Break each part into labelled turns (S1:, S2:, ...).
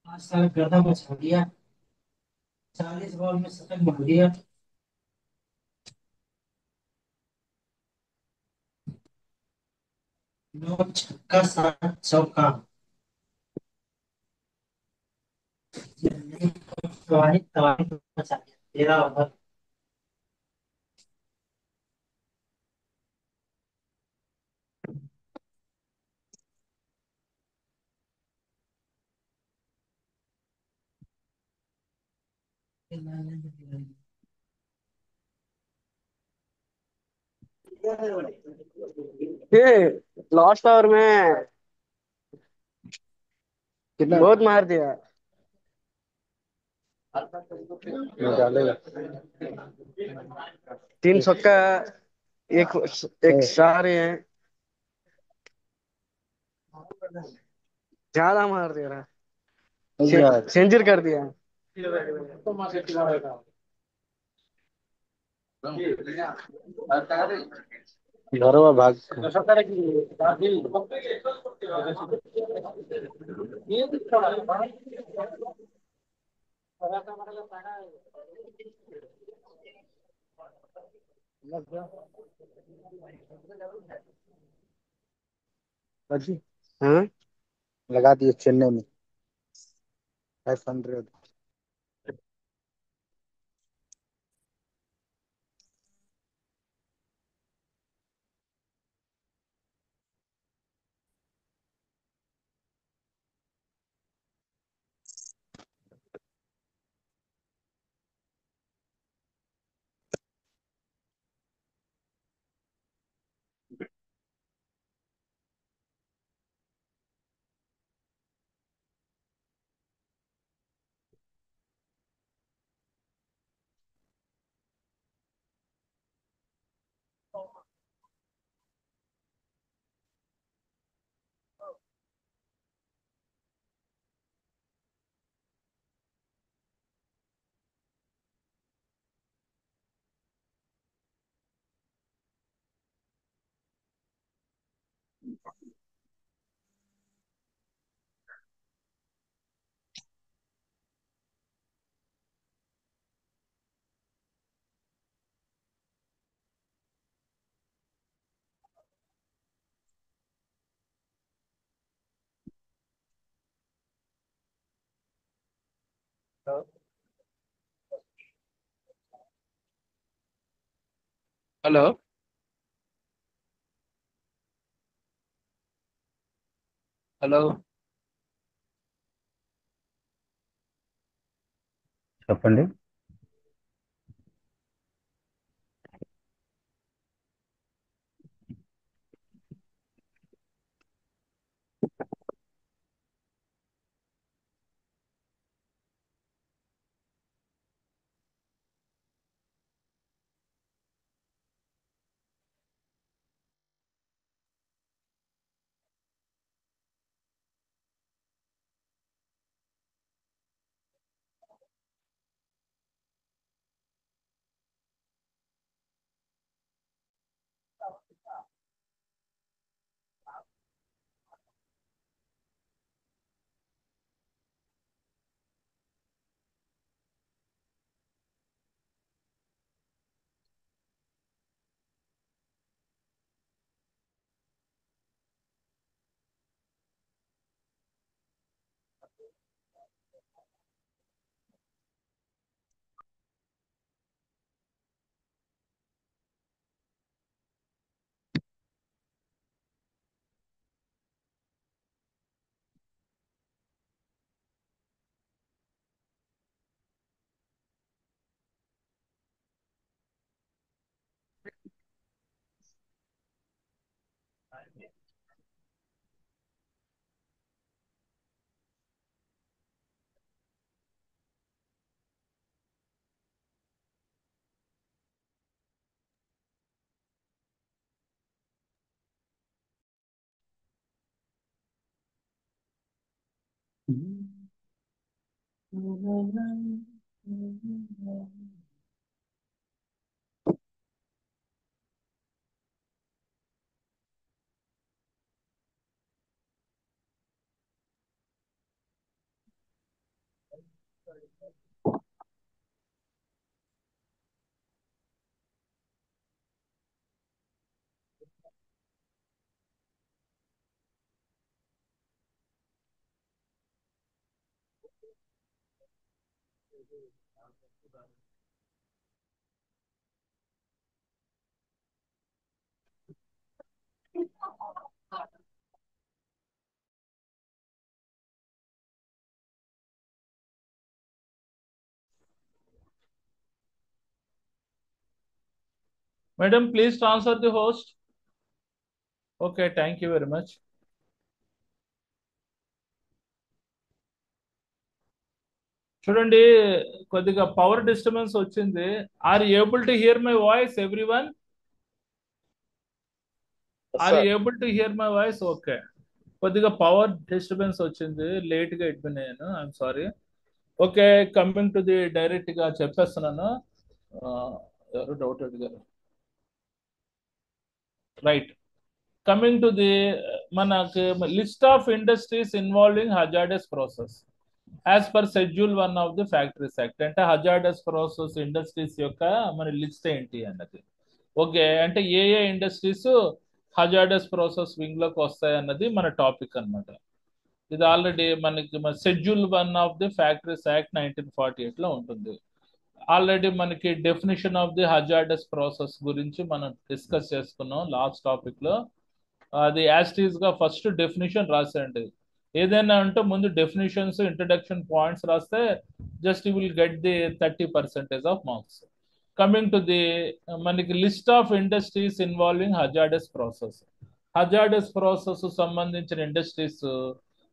S1: पाँच साल गर्दा मचा दिया। 40 बॉल में शतक मार दिया। नौ छक्का 7 चौका। तबाही तबाही मचा दिया 13 ओवर।
S2: ये लास्ट ओवर में कितना बहुत मार दिया। डालेगा 3 छक्का। एक एक चार है। ज्यादा मार दे रहा। सेंचुरी कर दिया। घरवा भाग। हाँ। लगा दिए चेन्नई में 500। హలో. హలో.
S1: చెప్పండి.
S3: Madam, please transfer the host. Okay, thank you very much. చూడండి, కొద్దిగా పవర్ డిస్టర్బెన్స్ వచ్చింది. Are able to hear my voice everyone? Are able to hear my voice? Okay. కొద్దిగా పవర్ డిస్టర్బెన్స్ వచ్చింది, లేట్ గా admin అయ్యాను, I'm sorry. Okay, coming to the direct గా చెప్పేస్తున్నాను. ఎవరు డౌట్ అడిగారు? రైట్. కమింగ్ టు ది మనకి list of industries involving hazardous process as per schedule 1 of the factories act. అంటే హజార్డస్ ప్రాసెస్ ఇండస్ట్రీస్ యొక్క మన లిస్ట్ ఏంటి అన్నది. ఓకే, అంటే ఏ ఏ ఇండస్ట్రీస్ హజార్డస్ ప్రాసెస్ వింగ్ లోకి వస్తాయి అన్నది మన టాపిక్ అన్నమాట. ఇది ఆల్రెడీ మనకి schedule 1 of the factories act 1948 లో ఉంటుంది. ఆల్రెడీ మనకి definition of the hazardous process గురించి మనం డిస్కస్ చేసుకున్నాం లాస్ట్ టాపిక్ లో. అది యాస్టీస్ గా ఫస్ట్ డెఫినేషన్ రాసేయండి. ఏదైనా అంటే ముందు డెఫినేషన్స్ ఇంట్రడక్షన్ పాయింట్స్ రాస్తే just you will get the 30% of marks. Coming to the మనకి list of industries involving hazardous process. Hazardous process సంబంధించిన ఇండస్ట్రీస్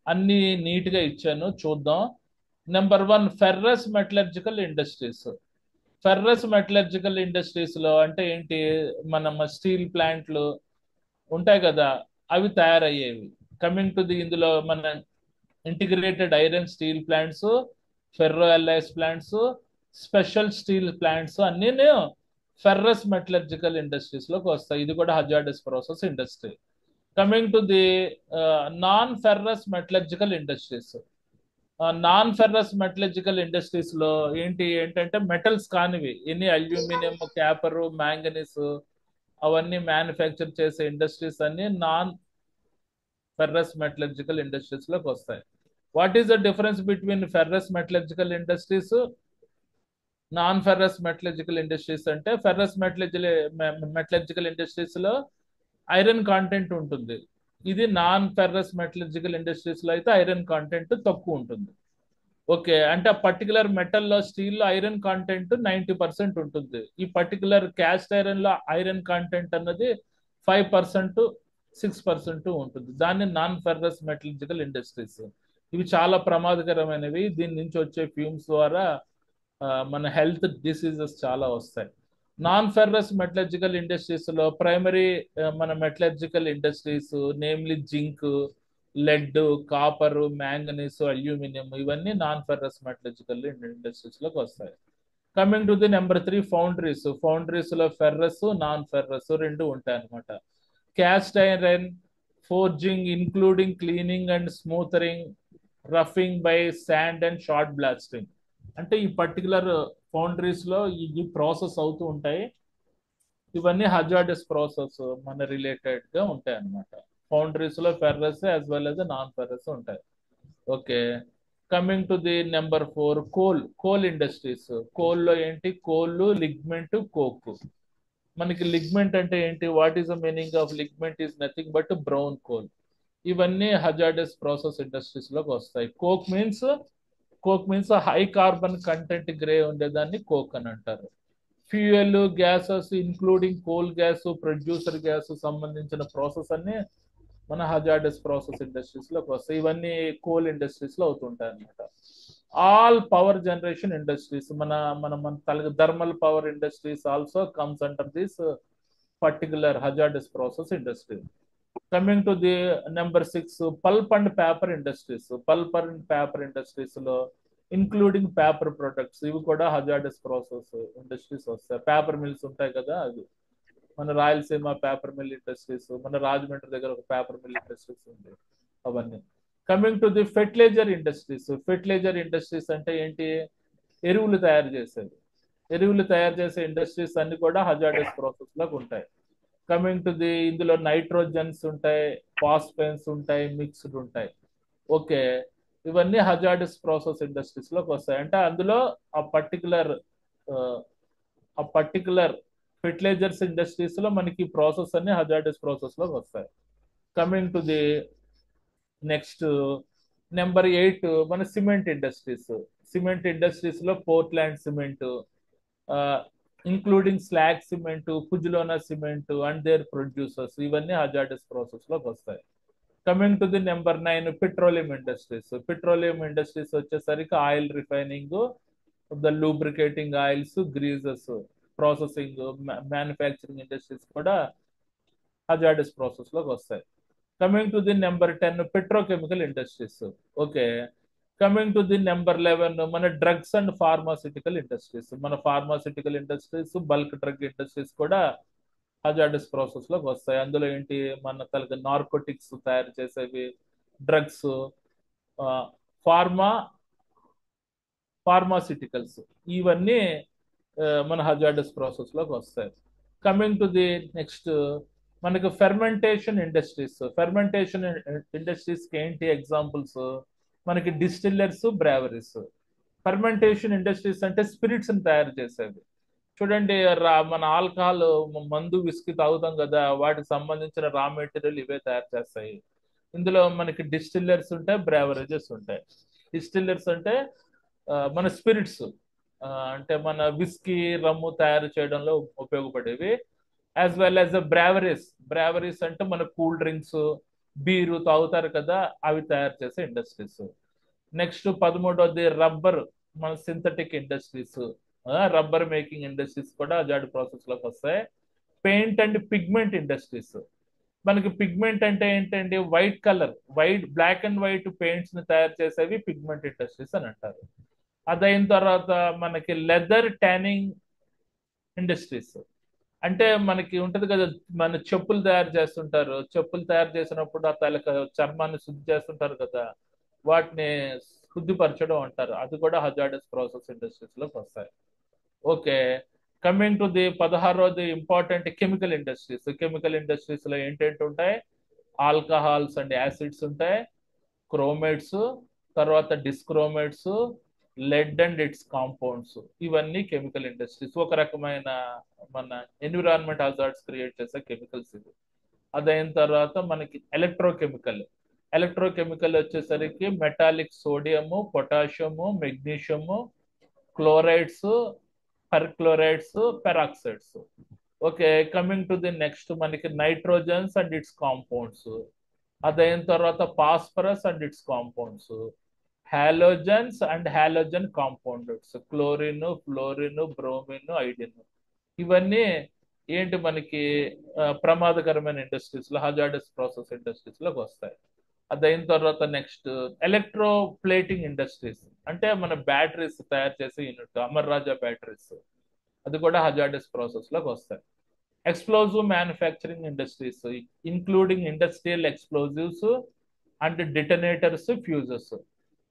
S3: అన్ని నీట్ గా ఇచ్చాను, చూద్దాం. Number 1 ferrous metallurgical industries. Ferrous metallurgical industries లో అంటే ఏంటి, మనం స్టీల్ ప్లాంట్లు ఉంటాయి కదా, అవి తయారయ్యేవి. కమింగ్ టు ది ఇందులో మన integrated iron steel plants, ferro ఎల్ఐస్ plants, special steel plants అన్నీ ఫెర్రస్ మెటలర్జికల్ ఇండస్ట్రీస్ లోకి వస్తాయి. ఇది కూడా hazardous process industry. Coming to the non ferrous metallurgical industries. Non ferrous metallurgical industries లో ఏంటంటే మెటల్స్ కానివి ఎన్ని అల్యూమినియం, క్యాపర్, మ్యాంగనీస్ అవన్నీ మ్యానుఫ్యాక్చర్ చేసే ఇండస్ట్రీస్ అన్ని నాన్ ఫెర్రస్ మెటలర్జికల్ ఇండస్ట్రీస్ లోకి వస్తాయి. What is the difference between ferrous metallurgical industries, non-ferrous metallurgical industries? అంటే ferrous metallurgical industries లో ఐరన్ కాంటెంట్ ఉంటుంది. ఇది నాన్ ఫెర్రస్ మెటలర్జికల్ ఇండస్ట్రీస్ లో అయితే ఐరన్ కాంటెంట్ తక్కువ ఉంటుంది. ఓకే, అంటే ఆ పర్టికులర్ మెటల్లో స్టీల్లో ఐరన్ కాంటెంట్ 90% ఉంటుంది. ఈ పర్టికులర్ క్యాస్ట్ ఐరన్ లో ఐరన్ కాంటెంట్ అన్నది 5%, 6% ఉంటుంది. దాన్ని నాన్ ఫెర్రస్ మెటలర్జికల్ ఇండస్ట్రీస్. ఇవి చాలా ప్రమాదకరమైనవి. దీని నుంచి వచ్చే ఫ్యూమ్స్ ద్వారా మన హెల్త్ డిసీజెస్ చాలా వస్తాయి. నాన్ ఫెర్రస్ మెటలర్జికల్ ఇండస్ట్రీస్ లో ప్రైమరీ మన metallurgical industries namely zinc, lead, copper, manganese, aluminium, ఇవన్నీ నాన్ ఫెర్రస్ మెటలర్జికల్ ఇండస్ట్రీస్ లోకి వస్తాయి. Coming to the number 3, foundries. Foundries లో ఫెర్రస్, నాన్ ఫెర్రస్ రెండు ఉంటాయి అన్నమాట. Cast iron forging including cleaning and smoothering, roughing by sand and short blasting. అంటే ఈ particular foundries లో ఈ ప్రాసెస్ అవుతూ ఉంటాయి. ఇవన్నీ హజార్డస్ ప్రాసెస్ మన రిలేటెడ్ గా ఉంటాయి అన్నమాట. ఫౌండరీస్ లో ferrous as well as non ferrous ఉంటాయి. Okay, coming to the number 4, coal industries. Coal లో ఏంటి? Coal, lignite, coke. మనకి లిగ్మెంట్ అంటే ఏంటి? What is the meaning of lignite? Is nothing but brown coal. ఇవన్నీ హజార్డస్ ప్రాసెస్ ఇండస్ట్రీస్ లోకి వస్తాయి. Coke means high carbon content grey ఉండేదాన్ని coke అని అంటారు. Fuel, gases including coal gas, producer gas సంబంధించిన ప్రాసెస్ అన్ని మన హజార్డస్ ప్రాసెస్ ఇండస్ట్రీస్ లోకి వస్తాయి. ఇవన్నీ కోల్ ఇండస్ట్రీస్ లో అవుతుంటాయి అన్నమాట. ఆల్ పవర్ జనరేషన్ ఇండస్ట్రీస్, మన మన మన thermal power industries also comes under this particular hazardous process industry. Coming to the number 6, pulp and paper industries. Pulp and paper industries లో ఇంక్లూడింగ్ పేపర్ ప్రొడక్ట్స్, ఇవి కూడా hazardous process industries వస్తాయి. Paper mills ఉంటాయి కదా, అది మన Rayalaseema paper mill industries, మన రాజమండ్రి దగ్గర ఒక పేపర్ మిల్ ఇండస్ట్రీస్ ఉంది, అవన్నీ. Coming to the fertiliser industries. Fertiliser industries అంటే ఏంటి? ఎరువులు తయారు చేసేది. ఎరువులు తయారు చేసే ఇండస్ట్రీస్ అన్ని కూడా హజార్డస్ ప్రాసెస్ లోకి ఉంటాయి. కమింగ్ టు ది, ఇందులో నైట్రోజన్స్ ఉంటాయి, ఫాస్ఫేన్స్ ఉంటాయి, మిక్స్డ్ ఉంటాయి. ఓకే, ఇవన్నీ హజార్డస్ ప్రాసెస్ ఇండస్ట్రీస్ లోకి వస్తాయి. అంటే అందులో ఆ పర్టికులర్ ఫెర్టిలైజర్స్ ఇండస్ట్రీస్ లో మనకి ప్రాసెస్ అన్ని హజార్డస్ ప్రాసెస్ లోకి వస్తాయి. Coming to the next number 8, మన సిమెంట్ ఇండస్ట్రీస్. సిమెంట్ ఇండస్ట్రీస్ లో Portland cement, including slag cement, pozzolana cement and their producers, ఇవన్నీ హజార్డస్ ప్రాసెస్ లోకి వస్తాయి. Coming to the number 9, petroleum industries. Petroleum industries వచ్చేసరికి oil refining, the lubricating oils, greases, processing, manufacturing industries కూడా hazardous process లోకి వస్తాయి. Coming to the number 10, petrochemical industries. Okay, coming to the number 11, మన drugs and pharmaceutical industries. మన pharmaceutical industries, bulk drug industries కూడా hazardous process లోకి వస్తాయి. అందులో ఏంటి? మన తలకి నార్కోటిక్స్ తయారు చేసేవి, డ్రగ్స్, ఫార్మాసిటికల్స్, ఇవన్నీ మన హజార్డస్ ప్రాసెస్ లోకి వస్తాయి. కమింగ్ టు ది నెక్స్ట్, మనకు ఫెర్మెంటేషన్ ఇండస్ట్రీస్. ఫెర్మెంటేషన్ ఇండస్ట్రీస్ కి ఏంటి ఎగ్జాంపుల్స్? మనకి డిస్టిల్లర్స్, బ్రావరీస్. ఫెర్మెంటేషన్ ఇండస్ట్రీస్ అంటే స్పిరిట్స్ ని తయారు చేసేది. చూడండి, మన ఆల్కహాల్, మందు, విస్కీ తాగుతాం కదా, వాటికి సంబంధించిన రా మెటీరియల్ ఇవే తయారు చేస్తాయి. ఇందులో మనకి డిస్టిల్లర్స్ ఉంటాయి, బ్రావరేజెస్ ఉంటాయి. డిస్టిల్లర్స్ అంటే మన స్పిరిట్స్, అంటే మన విస్కీ, రమ్ము తయారు చేయడంలో ఉపయోగపడేవి. As well as breweries. Breweries అంటే మన కూల్ డ్రింక్స్, బీరు తాగుతారు కదా, అవి తయారు చేసే ఇండస్ట్రీస్. నెక్స్ట్ 13వది రబ్బర్, మన synthetic industries, rubber making industries కూడా హజార్డ్ ప్రాసెస్ లోకి వస్తాయి. Paint and pigment industries. మనకి పిగ్మెంట్ అంటే ఏంటండి? White colour, black and white paints ని తయారు చేసేవి పిగ్మెంట్ ఇండస్ట్రీస్ అని అంటారు. అదైన తర్వాత మనకి లెదర్ ట్యానింగ్ ఇండస్ట్రీస్. అంటే మనకి ఉంటది కదా, మన చెప్పులు తయారు చేస్తుంటారు, చెప్పులు తయారు చేసినప్పుడు ఆ తలక చర్మాన్ని శుద్ధి చేస్తుంటారు కదా, వాటిని శుద్ధిపరచడం అంటారు. అది కూడా హజార్డస్ ప్రాసెస్ ఇండస్ట్రీస్ లోకి వస్తాయి. ఓకే, కమింగ్ టు ది 16వది important, chemical industries. Chemical industries లో ఏంటంటే ఉంటాయి? ఆల్కహాల్స్ అండ్ యాసిడ్స్ ఉంటాయి, క్రోమేట్స్, తర్వాత dichromates, lead and its compounds, ఇవన్నీ కెమికల్ ఇండస్ట్రీస్. ఒక రకమైన మన ఎన్విరాన్మెంట్ హజార్డ్స్ క్రియేట్ చేసే కెమికల్స్ ఇవి. అదైన తర్వాత మనకి ఎలక్ట్రోకెమికల్ వచ్చేసరికి metallic sodium, potassium, magnesium, chlorides, perchlorides, peroxides. Okay, coming to the next మనకి నైట్రోజన్స్ అండ్ ఇట్స్ కాంపౌండ్స్. అదైన తర్వాత phosphorus and its compounds, halogens and halogen compounds, chlorine, fluorine, bromine, iodine. ఇవన్నీ ఏంటి మనకి ప్రమాదకరమైన ఇండస్ట్రీస్ లో, హజార్డస్ ప్రాసెస్ ఇండస్ట్రీస్ లోకి వస్తాయి. అదైన తర్వాత నెక్స్ట్ ఎలక్ట్రో ప్లేటింగ్ ఇండస్ట్రీస్, అంటే మన బ్యాటరీస్ తయారు చేసే యూనిట్, అమర్ రాజా బ్యాటరీస్, అది కూడా హజార్డస్ ప్రాసెస్ లోకి వస్తాయి. Explosive manufacturing industries including industrial explosives and డిటనేటర్స్, fuses.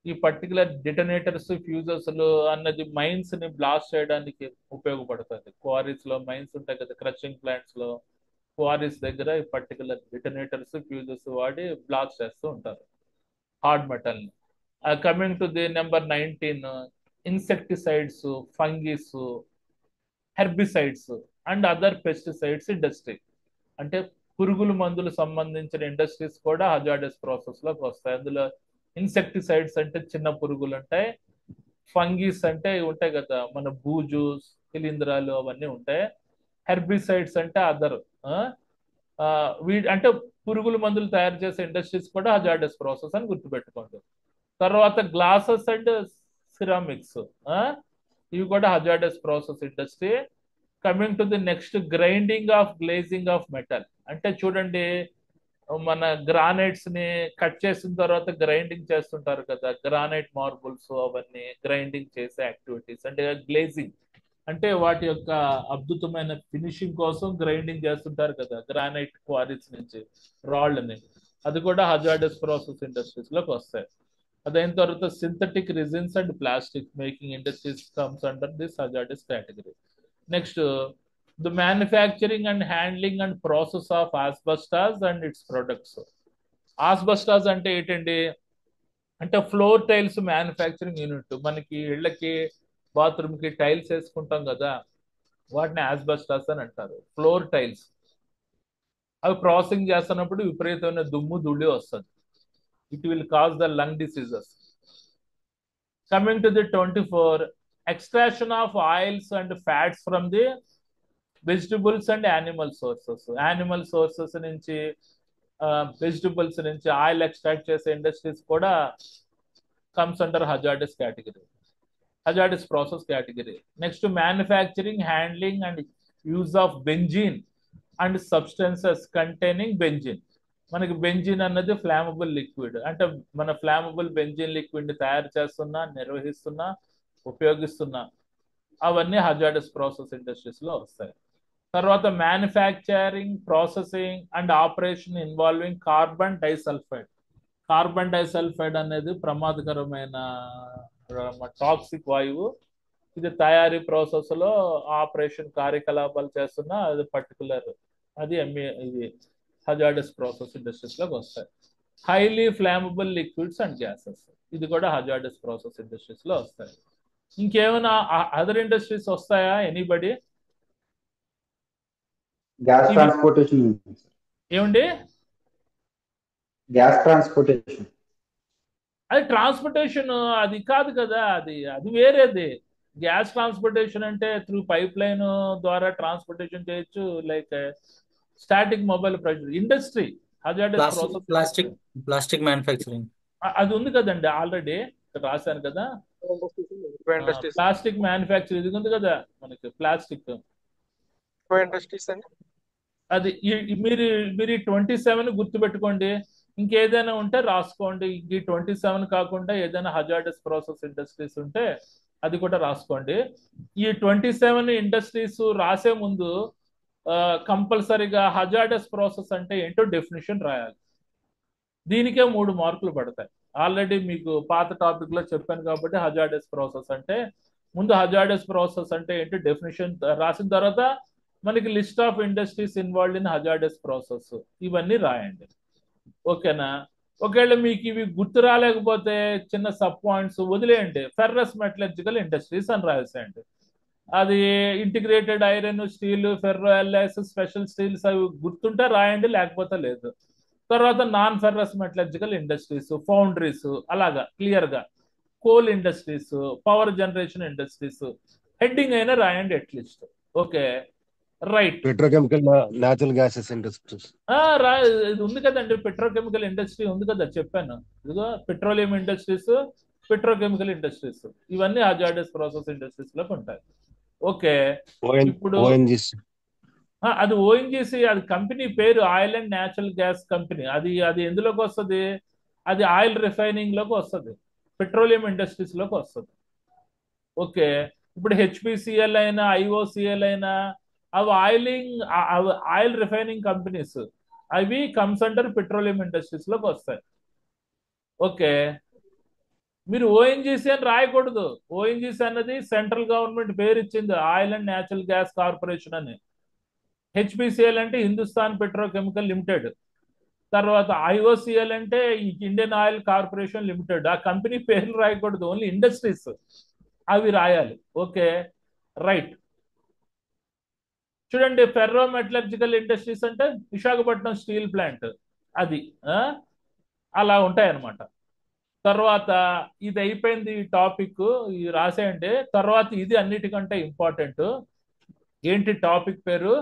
S3: ఈ పర్టికులర్ డిటనేటర్స్, ఫ్యూజెస్ అన్నది మైన్స్ ని బ్లాస్ట్ చేయడానికి ఉపయోగపడుతుంది. క్వారీస్ లో మైన్స్ ఉంటాయి కదా, క్రషింగ్ ప్లాంట్స్ లో, క్వారీస్ దగ్గర ఈ పర్టికులర్ డిటనేటర్స్, ఫ్యూజెస్ వాడి బ్లాస్ట్ చేస్తూ ఉంటారు హార్డ్ మెటల్ ని. Coming to the number 19, insecticides, fungi, herbicides and other pesticides industry. అంటే పురుగుల మందులు సంబంధించిన ఇండస్ట్రీస్ కూడా హజార్డస్ ప్రాసెస్ లోకి వస్తాయి. అందులో ఇన్సెక్టిసైడ్స్ అంటే చిన్న పురుగులు ఉంటాయి, ఫంగీస్ అంటే ఉంటాయి కదా మన బూజు, శిలీంధ్రాలు, అవన్నీ ఉంటాయి. హెర్బిసైడ్స్ అంటే అదర్ అంటే పురుగుల మందులు తయారు చేసే ఇండస్ట్రీస్ కూడా హజార్డస్ ప్రాసెస్ అని గుర్తుపెట్టుకోండి. తర్వాత గ్లాసెస్ అండ్ సిరామిక్స్, ఇవి కూడా hazardous process industry. Coming to the next, grinding of glazing of metal. అంటే చూడండి, మన గ్రానైట్స్ ని కట్ చేసిన తర్వాత గ్రైండింగ్ చేస్తుంటారు కదా, గ్రానైట్ మార్బుల్స్ అవన్నీ గ్రైండింగ్ చేసే యాక్టివిటీస్. అంటే గ్లేజింగ్ అంటే వాటి యొక్క అద్భుతమైన ఫినిషింగ్ కోసం గ్రైండింగ్ చేస్తుంటారు కదా గ్రానైట్ క్వారీస్ నుంచి రాళ్ళని, అది కూడా హజార్డస్ ప్రాసెస్ ఇండస్ట్రీస్ లోకి వస్తాయి. అదైన తర్వాత synthetic resins and plastic making industries comes under this hazardous category. Next, the manufacturing and handling and process of asbestos and its products. Asbestos అంటే ఏంటండి, అంటే ఫ్లోర్ టైల్స్ మ్యానుఫ్యాక్చరింగ్ యూనిట్. మనకి ఇళ్ళకి, bathroom కి టైల్స్ వేసుకుంటాం కదా, వాటిని ఆస్బెస్టాస్ అని అంటారు. ఫ్లోర్ టైల్స్ అవి ప్రాసెసింగ్ చేస్తున్నప్పుడు విపరీతమైన దుమ్ము ధూళి వస్తుంది. It will cause the lung diseases. Coming to the 24, extraction of oils and fats from the vegetables and animal sources. Animal sources నుంచి, వెజిటబుల్స్ నుంచి ఆయిల్ ఎక్స్ట్రాక్ట్ చేసే ఇండస్ట్రీస్ కూడా comes under hazardous category, hazardous process category. Next, manufacturing, handling and use of benzene and substances containing benzene. మనకి benzene అన్నది flammable liquid. అంటే మన flammable benzene liquid ని తయారు చేస్తున్నా, నిర్వహిస్తున్నా, ఉపయోగిస్తున్నా, అవన్నీ హజార్డస్ ప్రాసెస్ ఇండస్ట్రీస్ లో వస్తాయి. తర్వాత manufacturing, processing and operation involving carbon disulphide. Carbon disulphide అనేది ప్రమాదకరమైన టాక్సిక్ వాయువు. ఇది తయారీ ప్రాసెస్ లో ఆపరేషన్ కార్యకలాపాలు చేస్తున్నా అది పర్టికులర్, అది ఇది హజార్డస్ ప్రాసెస్ ఇండస్ట్రీస్ లోకి వస్తాయి. Highly flammable liquids and gases, ఇది కూడా హజార్డస్ ప్రాసెస్ ఇండస్ట్రీస్ లో వస్తాయి. ఇంకేమైనా అదర్ ఇండస్ట్రీస్ వస్తాయా ఎనీబడి?
S4: Gas transportation.
S3: ఏమండి?
S4: Gas transportation.
S3: అది ట్రాన్స్పోర్టేషన్ అది కాదు కదా, అది అది వేరేది. గ్యాస్ ట్రాన్స్పోర్టేషన్ అంటే త్రూ పైప్ లైన్ ద్వారా ట్రాన్స్పోర్టేషన్ చేయొచ్చు, like static mobile product industry. Hazardous process
S5: plastic manufacturing
S3: అది ఉంది కదండి, ఆల్రెడీ రాశాను కదా. ప్లాస్టిక్ మ్యానుఫ్యాక్చరింగ్ ఇది ఉంది కదా మనకి, ప్లాస్టిక్
S2: ఇండస్ట్రీస్ అండి.
S3: అది మీరు మీరు 27 గుర్తుపెట్టుకోండి. ఇంకేదైనా ఉంటే రాసుకోండి. ఈ 27 కాకుండా ఏదైనా హజార్డస్ ప్రాసెస్ ఇండస్ట్రీస్ ఉంటే అది కూడా రాసుకోండి. ఈ 27 ఇండస్ట్రీస్ రాసే ముందు కంపల్సరీగా హజార్డస్ ప్రాసెస్ అంటే ఏంటో డెఫినేషన్ రాయాలి. దీనికే 3 మార్కులు పడతాయి. ఆల్రెడీ మీకు పాత టాపిక్ లో చెప్పాను కాబట్టి, హజార్డస్ ప్రాసెస్ అంటే ముందు హజార్డస్ ప్రాసెస్ అంటే ఏంటి డెఫినేషన్ రాసిన తర్వాత మనకి list of industries involved in hazardous process, ఇవన్నీ రాయండి. ఓకేనా? ఒకవేళ మీకు ఇవి గుర్తు రాలేకపోతే చిన్న సబ్ పాయింట్స్ వదిలేయండి. ఫెర్రస్ మెటలర్జికల్ ఇండస్ట్రీస్ అని రాసేయండి. అది integrated iron, steel, ferro alloys, special steels అవి గుర్తుంటే రాయండి, లేకపోతే లేదు. తర్వాత non ferrous metallurgical industries, foundries, అలాగా క్లియర్ గా coal industries, power generation industries heading అయినా రాయండి at least. Okay, right.
S5: Petrochemical natural gases industries
S3: రా, ఇది ఉంది కదండి, పెట్రోకెమికల్ ఇండస్ట్రీ ఉంది కదా, చెప్పాను. ఇదిగో పెట్రోలియం ఇండస్ట్రీస్, పెట్రోకెమికల్ ఇండస్ట్రీస్, ఇవన్నీ హజార్డస్ ప్రాసెస్ ఇండస్ట్రీస్ లోకి ఉంటాయి. ఓకే, ఇప్పుడు
S5: ఓఎన్జీసీ
S3: అది ఓఎన్జీసీ, అది కంపెనీ పేరు, oil and natural gas company. అది అది ఎందులోకి వస్తుంది? అది ఆయిల్ రిఫైనింగ్ లోకి వస్తుంది, పెట్రోలియం ఇండస్ట్రీస్ లోకి వస్తుంది. ఓకే, ఇప్పుడు హెచ్పిసిఎల్ అయినా ఐఓసిఎల్ అయినా అవి ఆయిల్ రిఫైనింగ్ కంపెనీస్, అవి కమ్స్ అండర్ పెట్రోలియం ఇండస్ట్రీస్ లోకి వస్తాయి. ఓకే, మీరు ఓఎన్జీసీ అని రాయకూడదు. ఓఎన్జీసీ అన్నది సెంట్రల్ గవర్నమెంట్ పేరు ఇచ్చింది, oil and natural gas corporation అని. హెచ్పిసిఎల్ అంటే హిందుస్థాన్ పెట్రోకెమికల్ లిమిటెడ్. తర్వాత ఐఓసిఎల్ అంటే ఇండియన్ ఆయిల్ కార్పొరేషన్ లిమిటెడ్. ఆ కంపెనీ పేర్లు రాయకూడదు, ఓన్లీ ఇండస్ట్రీస్ అవి రాయాలి. Okay, right. చూడండి, ఫెర్రో మెటలర్జికల్ ఇండస్ట్రీస్ అంటే విశాఖపట్నం స్టీల్ ప్లాంట్, అది అలా ఉంటాయి అన్నమాట. తర్వాత ఇది అయిపోయింది ఈ టాపిక్, ఇది రాసేయండి. తర్వాత ఇది అన్నిటికంటే ఇంపార్టెంట్. ఏంటి టాపిక్ పేరు?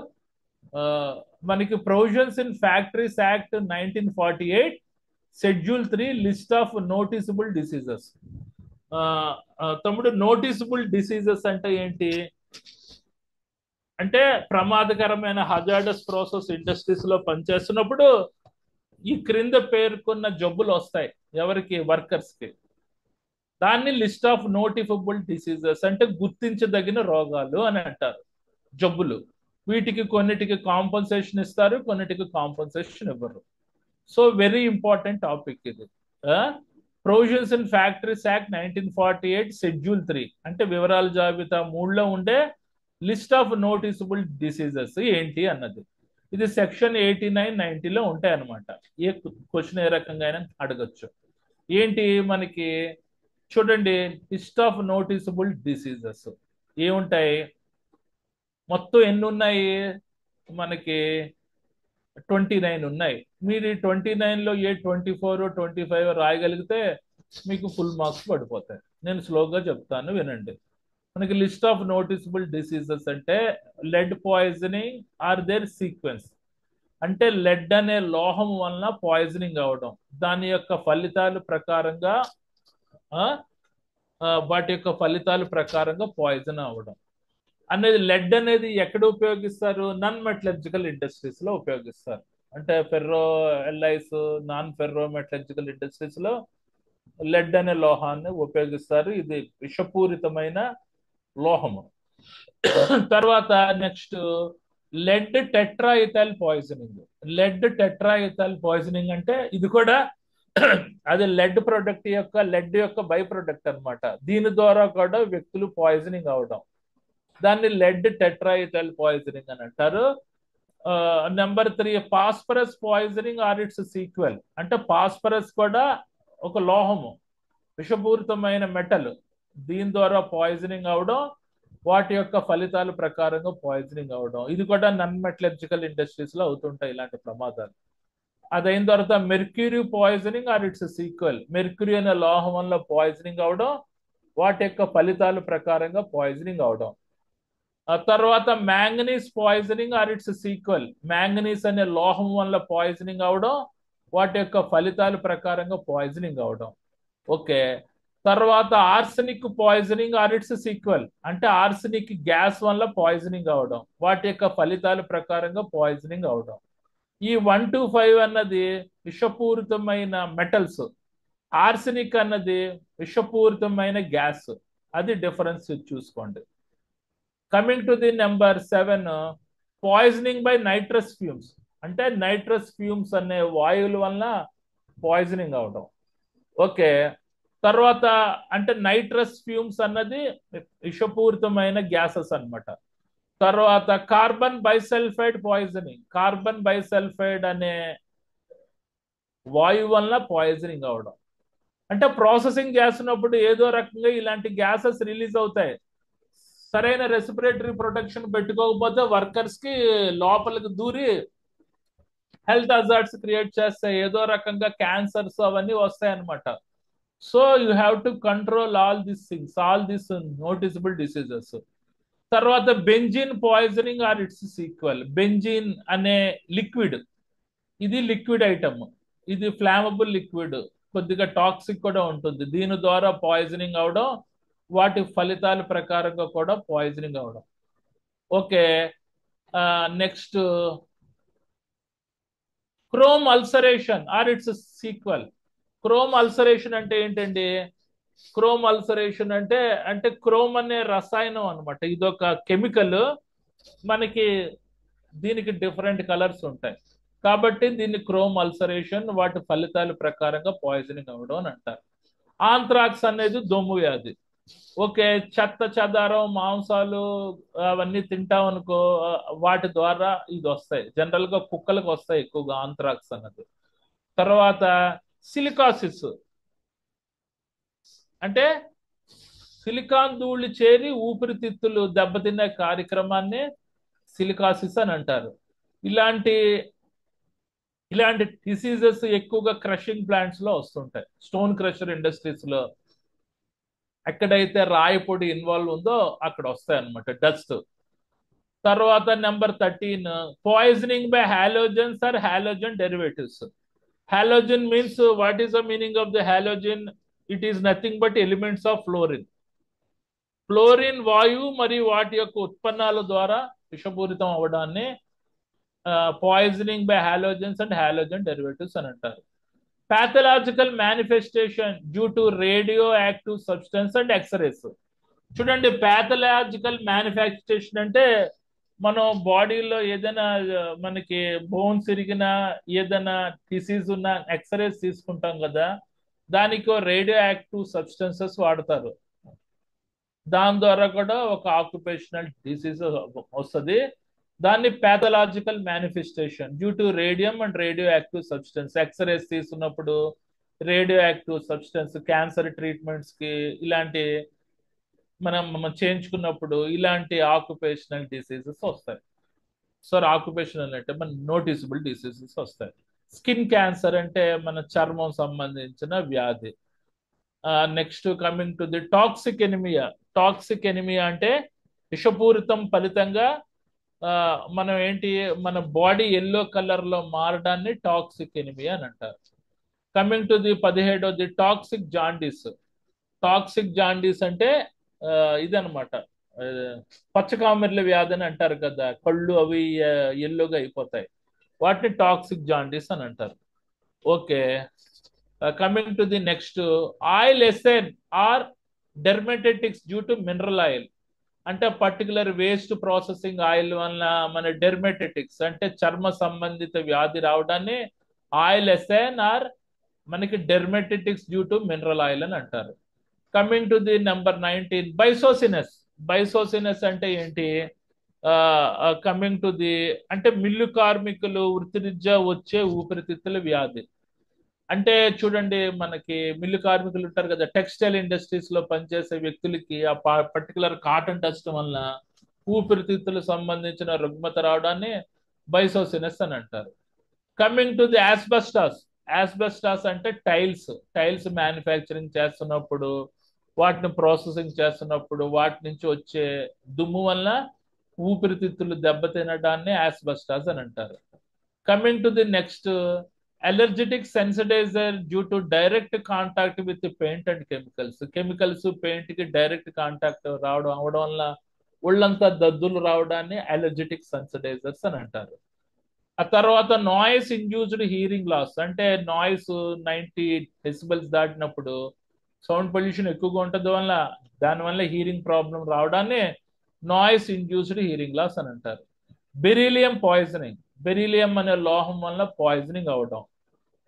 S3: మనకి provisions in factories act 1948 schedule 3 list of noticeable diseases. తమ్ముడు, నోటీసబుల్ డిసీజెస్ అంటే ఏంటి అంటే, ప్రమాదకరమైన హజార్డస్ ప్రాసెస్ ఇండస్ట్రీస్ లో పనిచేస్తున్నప్పుడు ఈ క్రింద పేర్కొన్న జబ్బులు వస్తాయి ఎవరికి? వర్కర్స్ కి. దాన్ని లిస్ట్ ఆఫ్ నోటిఫబుల్ డిసీజెస్ అంటే గుర్తించదగిన రోగాలు అని అంటారు, జబ్బులు. వీటికి కొన్నిటికి కాంపన్సేషన్ ఇస్తారు, కొన్నిటికి కాంపన్సేషన్ ఇవ్వరు. సో వెరీ ఇంపార్టెంట్ టాపిక్ ఇది. Provisions in factories act 1948 schedule 3 అంటే వివరాల జాబితా 3లో ఉండే లిస్ట్ ఆఫ్ నోటీసబుల్ డిసీజెస్ ఏంటి అన్నది. ఇది సెక్షన్ 89, 90లో ఉంటాయి అన్నమాట. ఏ క్వశ్చన్ ఏ రకంగా అయినా అడగచ్చు. ఏంటి మనకి చూడండి, లిస్ట్ ఆఫ్ నోటీసబుల్ డిసీజెస్ ఏముంటాయి? మొత్తం ఎన్ని ఉన్నాయి మనకి? 29 ఉన్నాయి. మీరు 29లో ఏ 24, 25 రాయగలిగితే మీకు ఫుల్ మార్క్స్ పడిపోతాయి. నేను స్లోగా చెప్తాను, వినండి. మనకి లిస్ట్ ఆఫ్ నోటీసబుల్ డిసీజెస్ అంటే lead poisoning or their sequence, అంటే లెడ్ అనే లోహం వలన పాయిజనింగ్ అవడం, దాని యొక్క ఫలితాలు ప్రకారంగా వాటి యొక్క ఫలితాల ప్రకారంగా పాయిజన్ అవడం అనేది. లెడ్ అనేది ఎక్కడ ఉపయోగిస్తారు? నాన్ మెటలర్జికల్ ఇండస్ట్రీస్ లో ఉపయోగిస్తారు. అంటే ferro alloys, non ferro metallurgical industries లో లెడ్ అనే లోహాన్ని ఉపయోగిస్తారు. ఇది విషపూరితమైన లోహము. తర్వాత next lead tetraethyl poisoning. Lead tetraethyl poisoning అంటే ఇది కూడా అది లెడ్ యొక్క బై ప్రొడక్ట్ అన్నమాట. దీని ద్వారా కూడా వ్యక్తులు పాయిజనింగ్ అవడం, దాన్ని లెడ్ టెట్రాయిథైల్ పాయిజనింగ్ అని అంటారు. Number 3 phosphorus poisoning or its sequel, అంటే ఫాస్ఫరస్ కూడా ఒక లోహము, విషపూరితమైన మెటల్, దీని ద్వారా పాయిజనింగ్ అవడం, వాటి యొక్క ఫలితాల ప్రకారంగా పాయిజనింగ్ అవడం. ఇది కూడా నాన్ మెటలర్జికల్ ఇండస్ట్రీస్ లో అవుతుంటాయి ఇలాంటి ప్రమాదాలు. అదైన తర్వాత mercury poisoning or its sequel, mercury అనే లోహం వల్ల పాయిజనింగ్ అవడం, వాటి యొక్క ఫలితాల ప్రకారంగా పాయిజనింగ్ అవడం. ఆ తర్వాత manganese poisoning or its sequel, manganese అనే లోహం వల్ల పాయిజనింగ్ అవడం, వాటి యొక్క ఫలితాల ప్రకారంగా పాయిజనింగ్ అవడం. ఓకే, తర్వాత arsenic poisoning or its sequel, అంటే ఆర్సెనిక్ గ్యాస్ వల్ల పాయిజనింగ్ అవడం, వాటి యొక్క ఫలితాల ప్రకారంగా పాయిజనింగ్ అవడం. ఈ 1 to 5 అన్నది విషపూరితమైన మెటల్స్, ఆర్సెనిక్ అన్నది విషపూరితమైన గ్యాస్. అది డిఫరెన్స్ చూసుకోండి. Coming to the number 7, poisoning by nitrous fumes, అంటే నైట్రస్ ఫ్యూమ్స్ అనే వాయువుల వలన పాయిజనింగ్ అవడం. ఓకే, తర్వాత అంటే నైట్రస్ ఫ్యూమ్స్ అన్నది విషపూరితమైన గ్యాసెస్ అన్నమాట. తర్వాత కార్బన్ బైసల్ఫైడ్ పాయిజనింగ్, కార్బన్ బైసల్ఫైడ్ అనే వాయువు వల్ల పాయిజనింగ్ అవడం. అంటే ప్రాసెసింగ్ చేస్తున్నప్పుడు ఏదో రకంగా ఇలాంటి గ్యాసెస్ రిలీజ్ అవుతాయి. సరైన రెస్పిరేటరీ ప్రొటెక్షన్ పెట్టుకోకపోతే వర్కర్స్ కి లోపలికి దూరి హెల్త్ హజార్డ్స్ క్రియేట్ చేస్తాయి, ఏదో రకంగా క్యాన్సర్స్ అవన్నీ వస్తాయి అన్నమాట. So you have to control all these things, all these noticeable diseases. తర్వాత benzene poisoning or its sequel. Benzene అనే లిక్విడ్, ఇది లిక్విడ్ ఐటమ్, ఇది ఫ్లామబుల్ లిక్విడ్, కొద్దిగా టాక్సిక్ కూడా ఉంటుంది. దీని ద్వారా పాయిజనింగ్ అవడం, వాటి ఫలితాల ప్రకారంగా కూడా పాయిజనింగ్ అవడం. Okay, next chrome ulceration or its sequel. Chrome ulceration అంటే ఏంటండి? క్రోమ్ అల్సరేషన్ అంటే అంటే క్రోమ్ అనే రసాయనం అనమాట. ఇదొక కెమికల్, మనకి దీనికి డిఫరెంట్ కలర్స్ ఉంటాయి కాబట్టి దీన్ని క్రోమ్ అల్సరేషన్, వాటి ఫలితాల ప్రకారంగా పాయిజనింగ్ అవ్వడం అని అంటారు. ఆంథ్రాక్స్ అనేది దొమ్ము వ్యాధి. ఓకే, చెత్త చెదారం మాంసాలు అవన్నీ తింటాం అనుకో, వాటి ద్వారా ఇది వస్తాయి. జనరల్ గా కుక్కలకు వస్తాయి ఎక్కువగా ఆంథ్రాక్స్ అన్నది. తర్వాత సిలికాసిస్ అంటే సిలికాన్ ధూళి చేరి ఊపిరితిత్తులు దెబ్బతినే కార్యక్రమాన్ని సిలికాసిస్ అని అంటారు. ఇలాంటి డిసీజెస్ ఎక్కువగా క్రషింగ్ ప్లాంట్స్ లో వస్తుంటాయి. స్టోన్ క్రషర్ ఇండస్ట్రీస్ లో ఎక్కడైతే రాయి పొడి ఇన్వాల్వ్ ఉందో అక్కడ వస్తాయి అన్నమాట, డస్ట్. తర్వాత number 13, poisoning by halogens or halogen derivatives. Halogen means, what is the meaning of the halogen? It is nothing but elements of fluorine. Fluorine వాయువు మరియు వాటి యొక్క ఉత్పన్నాల ద్వారా విషపూరితం అవడాన్ని poisoning by halogens and halogen derivatives అని అంటారు. Pathological manifestation due to radio active substance and X rays. చూడండి, పాథలాజికల్ మేనిఫెస్టేషన్ అంటే మనం బాడీలో ఏదైనా మనకి బోన్స్ ఇరిగినా ఏదైనా డిసీజ్ ఉన్న ఎక్స్రేస్ తీసుకుంటాం కదా, దానికి రేడియో యాక్టివ్ సబ్స్టెన్సెస్ వాడతారు. దాని ద్వారా కూడా ఒక ఆక్యుపేషనల్ డిసీజ్ వస్తుంది. దాన్ని pathological manifestation due to radium and radio active substance. X rays తీసుకున్నప్పుడు radio active substance, cancer treatments కి ఇలాంటి మనం చేయించుకున్నప్పుడు ఇలాంటి ఆక్యుపేషనల్ డిసీజెస్ వస్తాయి. సో ఆక్యుపేషనల్ అంటే మన నోటిసబుల్ డిసీజెస్ వస్తాయి. స్కిన్ క్యాన్సర్ అంటే మన చర్మం సంబంధించిన వ్యాధి. Next coming to the toxic anaemia. Toxic anaemia అంటే విషపూరితం ఫలితంగా మనం ఏంటి, మన బాడీ ఎల్లో కలర్ లో మారడాన్ని టాక్సిక్ ఎనిమియా అని అంటారు. Coming to the 17, toxic jaundice. Toxic jaundice అంటే ఇదనమాట, పచ్చకామెర్ల వ్యాధి అని అంటారు కదా, కళ్ళు అవి ఎల్లోగా అయిపోతాయి, వాటిని టాక్సిక్ జాండీస్ అని అంటారు. Okay, coming to the next, oil ఎసెన్ or dermatitis due to mineral oil. అంటే పర్టికులర్ వేస్ట్ ప్రాసెసింగ్ ఆయిల్ వల్ల మన డెర్మటైటిక్స్ అంటే చర్మ సంబంధిత వ్యాధి రావడాన్ని ఆయిల్ ఎసెన్ ఆర్ మనకి డెర్మటైటిక్స్ డ్యూ టు మినరల్ ఆయిల్ అని అంటారు. Coming to the number 19, బైసోసినస్. బైసోసినస్ అంటే ఏంటి? కమింగ్ టు ది అంటే మిల్లు కార్మికులు వృత్తిరీత్యా వచ్చే ఊపిరితిత్తుల వ్యాధి. అంటే చూడండి, మనకి మిల్లు కార్మికులు ఉంటారు కదా, టెక్స్టైల్ ఇండస్ట్రీస్ లో పనిచేసే వ్యక్తులకి ఆ పర్టికులర్ కాటన్ డస్ట్ వల్ల ఊపిరితిత్తులకు సంబంధించిన రుగ్మత రావడాన్ని బైసోసినస్ అని అంటారు. Coming to the asbestos. Asbestos అంటే టైల్స్ మ్యానుఫ్యాక్చరింగ్ చేస్తున్నప్పుడు, వాటిని ప్రాసెసింగ్ చేస్తున్నప్పుడు వాటి నుంచి వచ్చే దుమ్ము వల్ల ఊపిరితిత్తులు దెబ్బతినడాన్ని ఆస్బెస్టాస్ అని అంటారు. Coming to the next, allergic sensitiser due to direct contact with paint and chemicals paint కి డైరెక్ట్ కాంటాక్ట్ అవడం వల్ల ఒళ్ళంతా దద్దులు రావడాన్ని అలర్జెటిక్ సెన్సిటైజర్స్ అని అంటారు. ఆ తర్వాత నాయిస్ ఇండ్యూస్డ్ హీరింగ్ లాస్. అంటే నాయిస్ 90 డెసిబెల్స్ దాటినప్పుడు సౌండ్ పొల్యూషన్ ఎక్కువగా ఉంటుంది వల్ల దానివల్ల హీరింగ్ ప్రాబ్లం రావడాన్ని నాయిస్ ఇండ్యూస్డ్ హీరింగ్ లాస్ అని అంటారు. Beryllium poisoning. బెరీలియం అనే లోహం వల్ల పాయిజనింగ్ అవడం.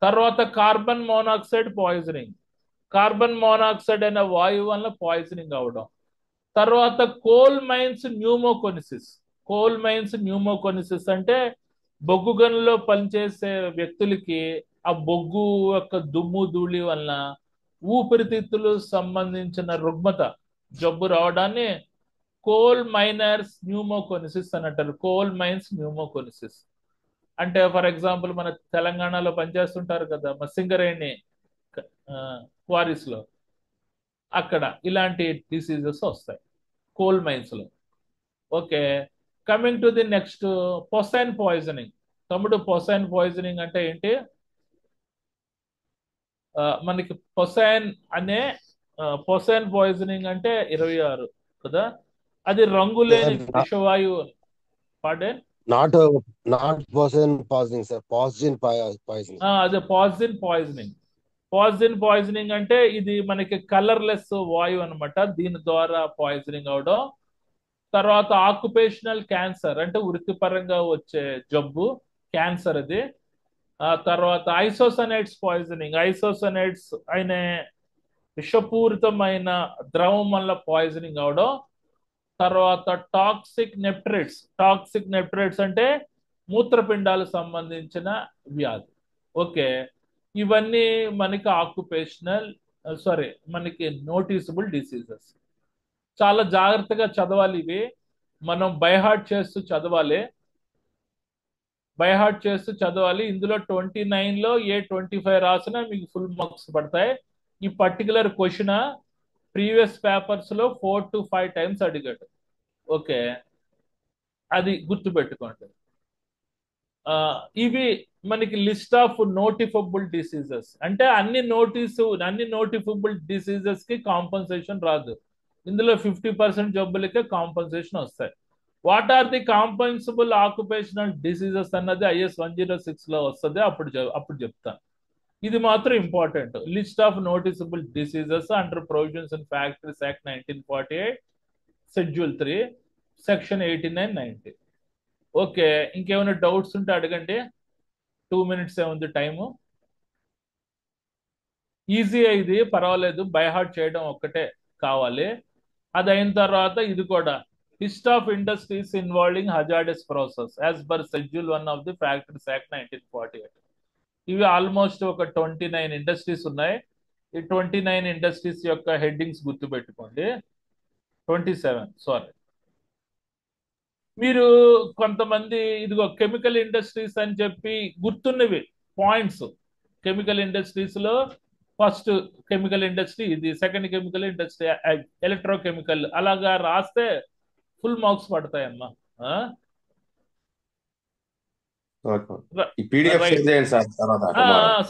S3: తర్వాత carbon monoxide poisoning. Carbon monoxide అనే వాయువు వల్ల పాయిజనింగ్ అవడం. తర్వాత కోల్ మైన్స్ న్యూమోకోనిసిస్. కోల్ మైన్స్ న్యూమోకోనిసిస్ అంటే బొగ్గు గనుల్లో పనిచేసే వ్యక్తులకి ఆ బొగ్గు యొక్క దుమ్ము ధూళి వలన ఊపిరితిత్తులు సంబంధించిన రుగ్మత జబ్బు రావడాన్ని కోల్ మైనర్స్ న్యూమోకోనిసిస్ అని అంటారు. కోల్ మైన్స్ న్యూమోకోనిసిస్ అంటే ఫర్ ఎగ్జాంపుల్ మన తెలంగాణలో పనిచేస్తుంటారు కదా మా సింగరేణి క్వారీస్ లో, అక్కడ ఇలాంటి డిసీజెస్ వస్తాయి కోల్ మైన్స్ లో. Okay, coming to the next, phosgene poisoning. తమ్ముడు పొసైన్ పాయిజనింగ్ అంటే ఏంటి? మనకి పొసైన్ పాయిజనింగ్ అంటే 26 కదా, అది రంగులేని విషవాయువు. పాడే
S5: Not poison poisoning, sir. Poison poisoning.
S3: అదే పాయిజన్ పాయిజనింగ్. పాయిజన్ పాయిజనింగ్ అంటే ఇది మనకి కలర్లెస్ వాయువు అనమాట, దీని ద్వారా పాయిజనింగ్ అవడం. తర్వాత ఆక్యుపేషనల్ క్యాన్సర్ అంటే వృత్తిపరంగా వచ్చే జబ్బు, క్యాన్సర్ అది. తర్వాత ఐసోసనైట్స్ పాయిజనింగ్. ఐసోసనైట్స్ అనే విషపూరితమైన ద్రవం వల్ల పాయిజనింగ్ అవడం. తర్వాత టాక్సిక్ నెప్ట్రేట్స్. టాక్సిక్ నెప్ట్రేట్స్ అంటే మూత్రపిండాలకు సంబంధించిన వ్యాధి. ఓకే, ఇవన్నీ మనకి మనకి నోటీసబుల్ డిసీజెస్. చాలా జాగ్రత్తగా చదవాలి ఇవి, మనం బైహార్ట్ చేస్తూ చదవాలి. ఇందులో 29లో ఏ 25 రాసినా మీకు ఫుల్ మార్క్స్ పడతాయి. ఈ పర్టికులర్ క్వశ్చన్ ప్రీవియస్ పేపర్స్ లో 4 to 5 టైమ్స్ అడిగాడు. ఓకే, అది గుర్తుపెట్టుకోండి. ఇవి మనకి లిస్ట్ ఆఫ్ నోటిఫబుల్ డిసీజెస్. అంటే అన్ని నోటిఫబుల్ డిసీజెస్ కి కాంపన్సేషన్ రాదు. ఇందులో 50% జబ్బులకే కాంపన్సేషన్ వస్తాయి. What are the compensable occupational diseases అన్నది IS 106 లో వస్తుంది, అప్పుడు చెప్తాను. ఇది మాత్రం important. List of noticeable diseases under provisions in factories act 1948, schedule 3, section 89, 90. Okay, ఇంకేమైనా డౌట్స్ ఉంటే అడగండి. 2 minutes ఉంది టైము. ఈజీ ఇది, పర్వాలేదు, బైహార్ట్ చేయడం ఒక్కటే కావాలి. అది అయిన తర్వాత ఇది కూడా list of industries involving hazardous process as per schedule 1 of the factories act 1948. ఇవి ఆల్మోస్ట్ ఒక 29 ఇండస్ట్రీస్ ఉన్నాయి. ఈ 29 ఇండస్ట్రీస్ యొక్క హెడ్డింగ్స్ గుర్తుపెట్టుకోండి. 27 సారీ. మీరు కొంతమంది ఇదిగో కెమికల్ ఇండస్ట్రీస్ అని చెప్పి గుర్తున్నవి పాయింట్స్. కెమికల్ ఇండస్ట్రీస్ లో ఫస్ట్ కెమికల్ ఇండస్ట్రీ ఇది, సెకండ్ కెమికల్ ఇండస్ట్రీ ఎలక్ట్రోకెమికల్, అలాగా రాస్తే ఫుల్ మార్క్స్ పడతాయమ్మా.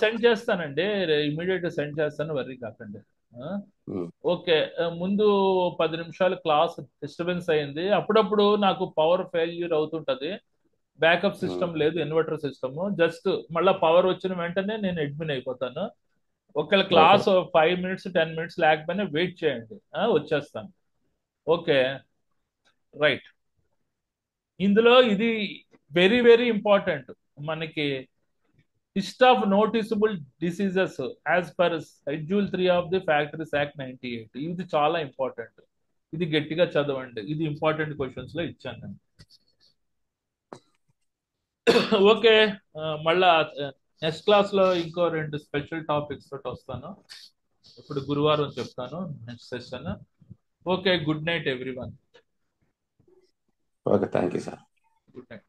S3: సెండ్ చేస్తానండి, ఇమీడియట్ సెండ్ చేస్తాను, వర్రీ కాకండి. ఓకే, ముందు 10 నిమిషాలు క్లాస్ డిస్టర్బెన్స్ అయింది. అప్పుడప్పుడు నాకు పవర్ ఫెయిల్యూర్ అవుతుంటది, బ్యాకప్ సిస్టమ్ లేదు, ఇన్వర్టర్ సిస్టమ్. జస్ట్ మళ్ళీ పవర్ వచ్చిన వెంటనే నేను అడ్మిన్ అయిపోతాను. ఒకవేళ క్లాస్ 5 minutes 10 minutes లేకపోయినా వెయిట్ చేయండి, వచ్చేస్తాను. Okay, right. ఇందులో ఇది వెరీ వెరీ ఇంపార్టెంట్ మనకి, list of noticeable diseases as per schedule 3 of the factories act 98. ఇది చాలా ఇంపార్టెంట్, ఇది గట్టిగా చదవండి. ఇది ఇంపార్టెంట్ క్వశ్చన్స్ లో ఇచ్చాను నేను. ఓకే, మళ్ళా నెక్స్ట్ క్లాస్ లో ఇంకో 2 స్పెషల్ టాపిక్స్ తోటి వస్తాను. ఇప్పుడు గురువారం చెప్తాను next session. Okay, good night everyone.
S6: Okay, thank you sir.
S3: Good night.